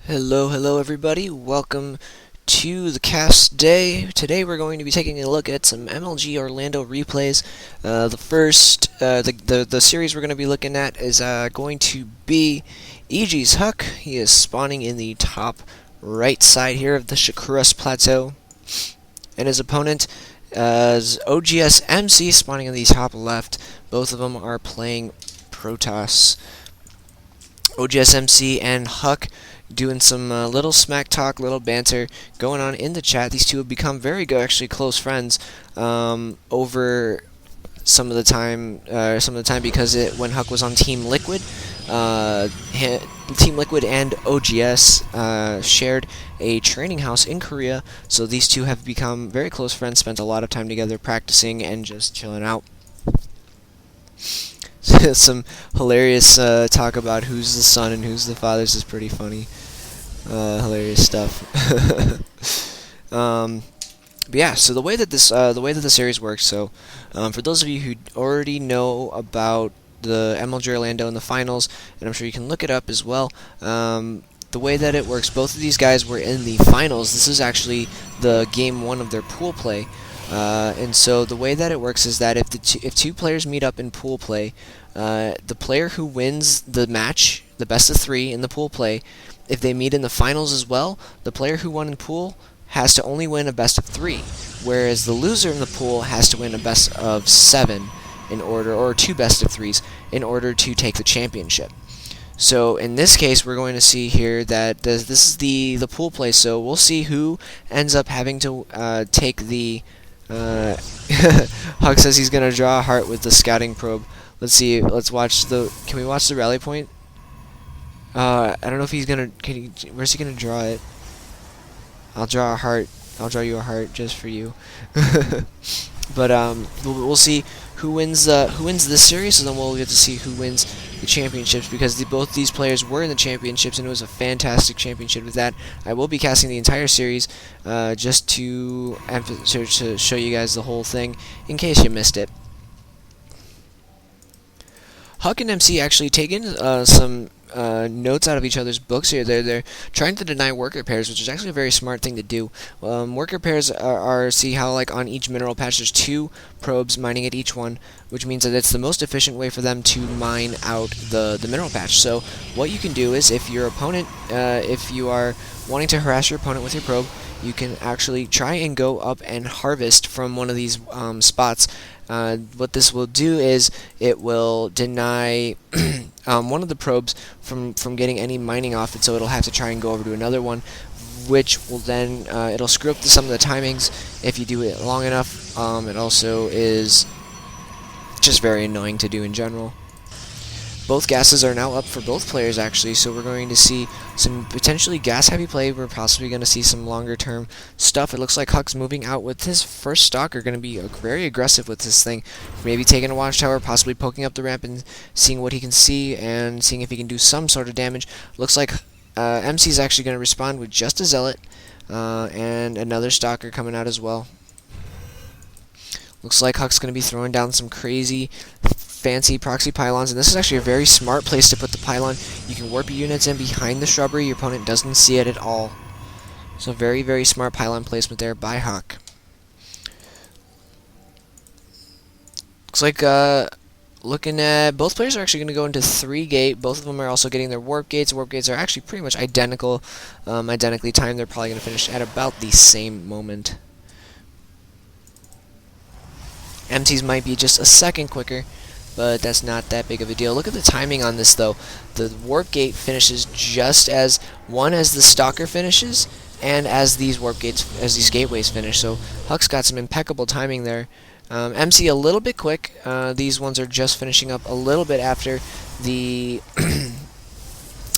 Hello everybody. Welcome to the cast day. Today we're going to be taking a look at some MLG Orlando replays. The series we're going to be looking at is going to be EGHuk. He is spawning in the top right side here of the Shakuras Plateau, and his opponent is oGsMC spawning in the top left. Both of them are playing Protoss. oGsMC and Huk doing some little smack talk, little banter going on in the chat. These two have become very good, actually close friends over some of the time. Because when Huk was on Team Liquid, Team Liquid and OGS shared a training house in Korea. So these two have become very close friends. Spent a lot of time together practicing and just chilling out. Some hilarious talk about who's the son and who's the father. This is pretty funny. Hilarious stuff. But yeah, so the way that the series works. So for those of you who already know about the MLG Orlando in the finals, and I'm sure you can look it up as well. The way that it works, both of these guys were in the finals. This is actually the game 1 of their pool play. And so the way that it works is that if two players meet up in pool play, the player who wins the match, the best of 3 in the pool play, if they meet in the finals as well, the player who won in pool has to only win a best of 3, whereas the loser in the pool has to win a best of 7 in order, or 2 best of 3s in order to take the championship. So in this case, we're going to see here that this is the pool play. So we'll see who ends up having to take the. Hug says he's gonna draw a heart with the scouting probe. Let's see. Let's watch the. Can we watch the rally point? I don't know if he's gonna. Where's he gonna draw it? I'll draw a heart. I'll draw you a heart just for you. But we'll see who wins this series, so then we'll get to see who wins the championships, because both these players were in the championships, and it was a fantastic championship. With that, I will be casting the entire series just to show you guys the whole thing in case you missed it. Huk and MC actually taken some notes out of each other's books here. They're trying to deny worker pairs, which is actually a very smart thing to do. Worker pairs are see how, like, on each mineral patch there's 2 probes mining at each one, which means that it's the most efficient way for them to mine out the mineral patch. So what you can do is, if your opponent, if you are wanting to harass your opponent with your probe, you can actually try and go up and harvest from one of these spots. What this will do is it will deny one of the probes from getting any mining off it, so it'll have to try and go over to another one, which will then it'll screw up some of the timings if you do it long enough. It also is just very annoying to do in general. Both gases are now up for both players, actually, so we're going to see some potentially gas-heavy play. We're possibly going to see some longer-term stuff. It looks like Huk's moving out with his first stalker, going to be very aggressive with this thing. Maybe taking a watchtower, possibly poking up the ramp and seeing what he can see, and seeing if he can do some sort of damage. Looks like MC's actually going to respond with just a zealot, and another stalker coming out as well. Looks like Huk's going to be throwing down some crazy fancy proxy pylons, and this is actually a very smart place to put the pylon. You can warp your units in behind the shrubbery. Your opponent doesn't see it at all. So very, very smart pylon placement there by Huk. Looks like looking at both players are actually going to go into 3 gate. Both of them are also getting their warp gates. Warp gates are actually pretty much identical, identically timed. They're probably going to finish at about the same moment. MT's might be just a second quicker, but that's not that big of a deal. Look at the timing on this, though. The warp gate finishes just as the stalker finishes, and as these gateways finish. So Huk's got some impeccable timing there. MC a little bit quick. These ones are just finishing up a little bit after the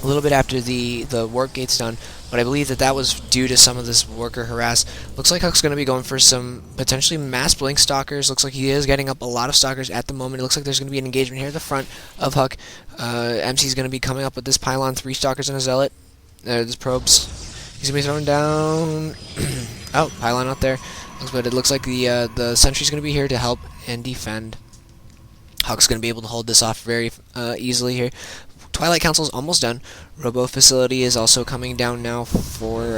the warp gate's done. But I believe that was due to some of this worker harass. Looks like Huk's going to be going for some potentially mass blink stalkers. Looks like he is getting up a lot of stalkers at the moment. It looks like there's going to be an engagement here at the front of Huk. MC's going to be coming up with this pylon, 3 stalkers and a zealot. There's probes. He's going to be throwing down. Oh, pylon out there. But it looks like the sentry's going to be here to help and defend. Huk's going to be able to hold this off very easily here. Twilight Council is almost done. Robo Facility is also coming down now for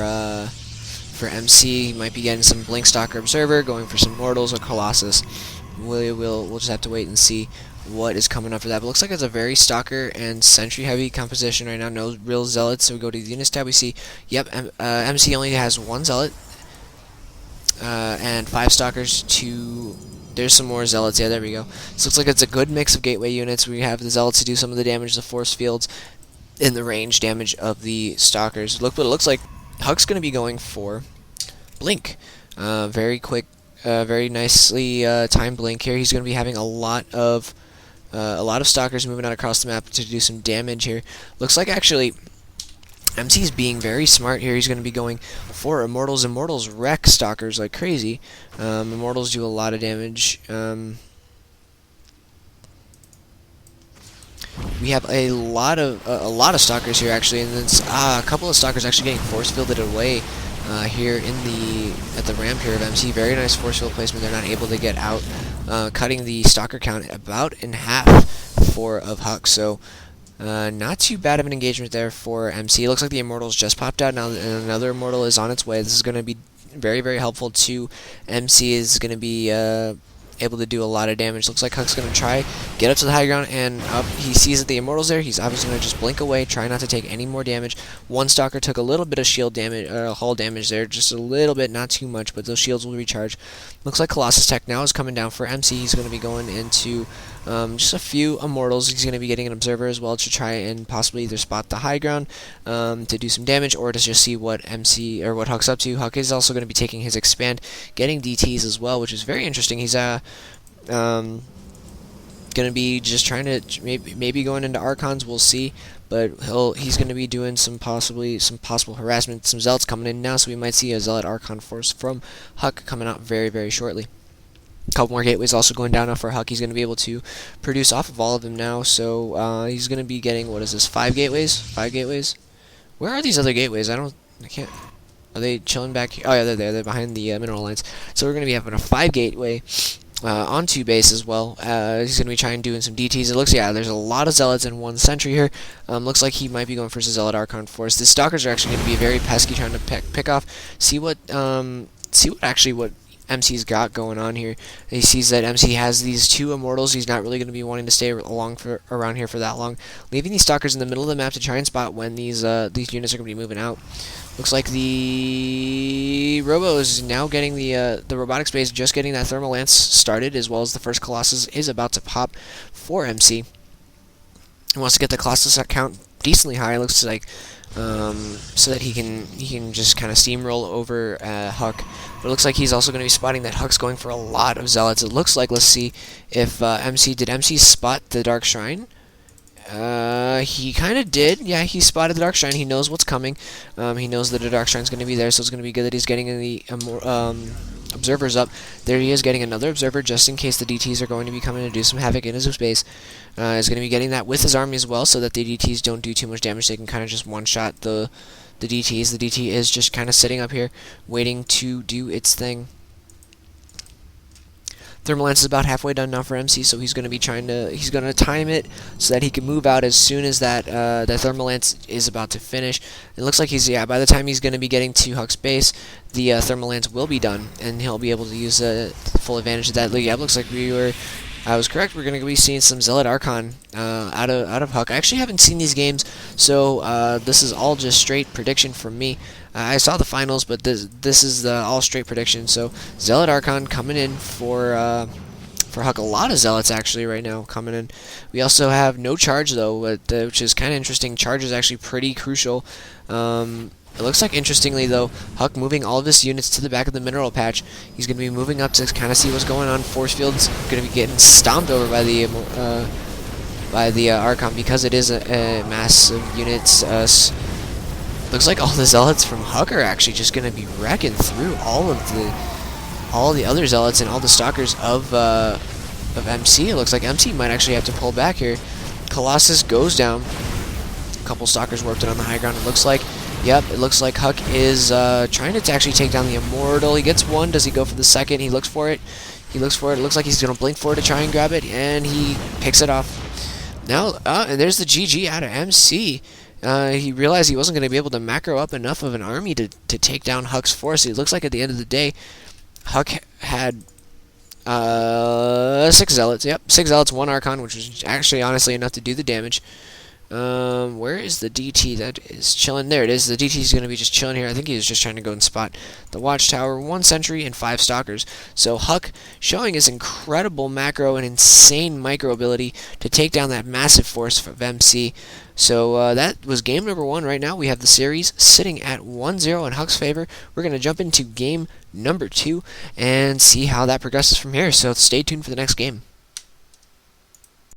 MC. Might be getting some Blink Stalker Observer, going for some Mortals or Colossus. We'll just have to wait and see what is coming up for that. But looks like it's a very Stalker and Sentry heavy composition right now. No real Zealots. So we go to the Units tab. We see, yep, MC only has 1 Zealot and 5 Stalkers. There's some more Zealots. Yeah, there we go. So looks like it's a good mix of Gateway units. We have the Zealots to do some of the damage, the Force Fields, in the range damage of the Stalkers. But it looks like HUK's going to be going for Blink. Very quick, very nicely timed Blink here. He's going to be having a lot of Stalkers moving out across the map to do some damage here. Looks like actually MC's being very smart here. He's going to be going for Immortals. Immortals wreck Stalkers like crazy. Immortals do a lot of damage. We have a lot of Stalkers here actually, and then a couple of Stalkers actually getting force fielded away here at the ramp here of MC. Very nice force field placement. They're not able to get out, cutting the Stalker count about in half for HUK. So not too bad of an engagement there for MC. It looks like the Immortals just popped out now, and another Immortal is on its way. This is going to be very, very helpful to MC. Is going to be able to do a lot of damage. Looks like HUK's going to try get up to the high ground, and up he sees that the Immortal's there. He's obviously going to just blink away, try not to take any more damage. One Stalker took a little bit of shield damage, hull damage there, just a little bit, not too much, but those shields will recharge. Looks like Colossus Tech now is coming down for MC. He's going to be going into just a few Immortals. He's going to be getting an Observer as well to try and possibly either spot the high ground to do some damage, or to just see what MC or what HUK's up to. HUK is also going to be taking his Expand, getting DTs as well, which is very interesting. He's going to be just trying to maybe going into Archons. We'll see, but he's going to be doing some possible harassment. Some Zealots coming in now, so we might see a Zealot Archon force from HUK coming out very, very shortly. A couple more gateways also going down now for HUK. He's going to be able to produce off of all of them now, so he's going to be getting, what is this, 5 gateways? 5 gateways? Where are these other gateways? I can't... Are they chilling back here? Oh yeah, they're there. They're behind the mineral lines. So we're going to be having a 5 gateway onto base as well. He's going to be trying doing some DTs. It looks, yeah, there's a lot of Zealots and 1 Sentry here. Looks like he might be going for his Zealot Archon Force. The Stalkers are actually going to be very pesky, trying to pick off. See what MC's got going on here. He sees that MC has these 2 Immortals. He's not really going to be wanting to stay around here for that long, leaving these Stalkers in the middle of the map to try and spot when these units are going to be moving out. Looks like the Robo is now getting the robotics base, just getting that Thermal Lance started, as well as the first Colossus is about to pop for MC. He wants to get the Colossus count decently high. Looks like so that he can just kind of steamroll over HUK. But it looks like he's also going to be spotting that HUK's going for a lot of Zealots. It looks like, let's see if did MC spot the Dark Shrine? He kind of did. Yeah, he spotted the Dark Shrine. He knows what's coming. He knows that the Dark Shrine's going to be there, so it's going to be good that he's getting the Observers up. There he is, getting another Observer just in case the DTs are going to be coming to do some havoc in his space. He's going to be getting that with his army as well, so that the DTs don't do too much damage. They can kind of just one-shot the DTs. The DT is just kind of sitting up here, waiting to do its thing. Thermal Lance is about halfway done now for MC, so he's going to be he's going to time it so that he can move out as soon as that Thermal Lance is about to finish. It looks like by the time he's going to be getting to HUK's base, the Thermal Lance will be done, and he'll be able to use full advantage of that. Yeah, it looks like I was correct. We're going to be seeing some Zealot Archon out of HUK. I actually haven't seen these games, so this is all just straight prediction from me. I saw the finals, but this is the all straight prediction. So Zealot Archon coming in for HUK. A lot of Zealots actually right now coming in. We also have no charge though, which is kind of interesting. Charge is actually pretty crucial. It looks like, interestingly though, HUK moving all of his units to the back of the mineral patch. He's going to be moving up to kind of see what's going on. Force field's going to be getting stomped over by the Archon, because it is a mass of units. Looks like all the Zealots from HUK are actually just going to be wrecking through all the other Zealots and all the Stalkers of MC. It looks like MC might actually have to pull back here. Colossus goes down. A couple Stalkers worked it on the high ground. It looks like HUK is trying to actually take down the Immortal. He gets one. Does he go for the second? He looks for it. It looks like he's going to blink for it to try and grab it, and he picks it off. Now, and there's the GG out of MC. He realized he wasn't going to be able to macro up enough of an army to take down Huk's force. It looks like at the end of the day, Huk had 6 zealots. Yep, 6 zealots, 1 archon, which was actually honestly enough to do the damage. Where is the DT that is chilling? There it is. The DT is going to be just chilling here. I think he was just trying to go and spot the watchtower. 1 sentry and 5 stalkers. So Huk showing his incredible macro and insane micro ability to take down that massive force of MC. So that was game number 1. Right now we have the series sitting at 1-0 in Huk's favor. We're going to jump into game number 2 and see how that progresses from here. So stay tuned for the next game.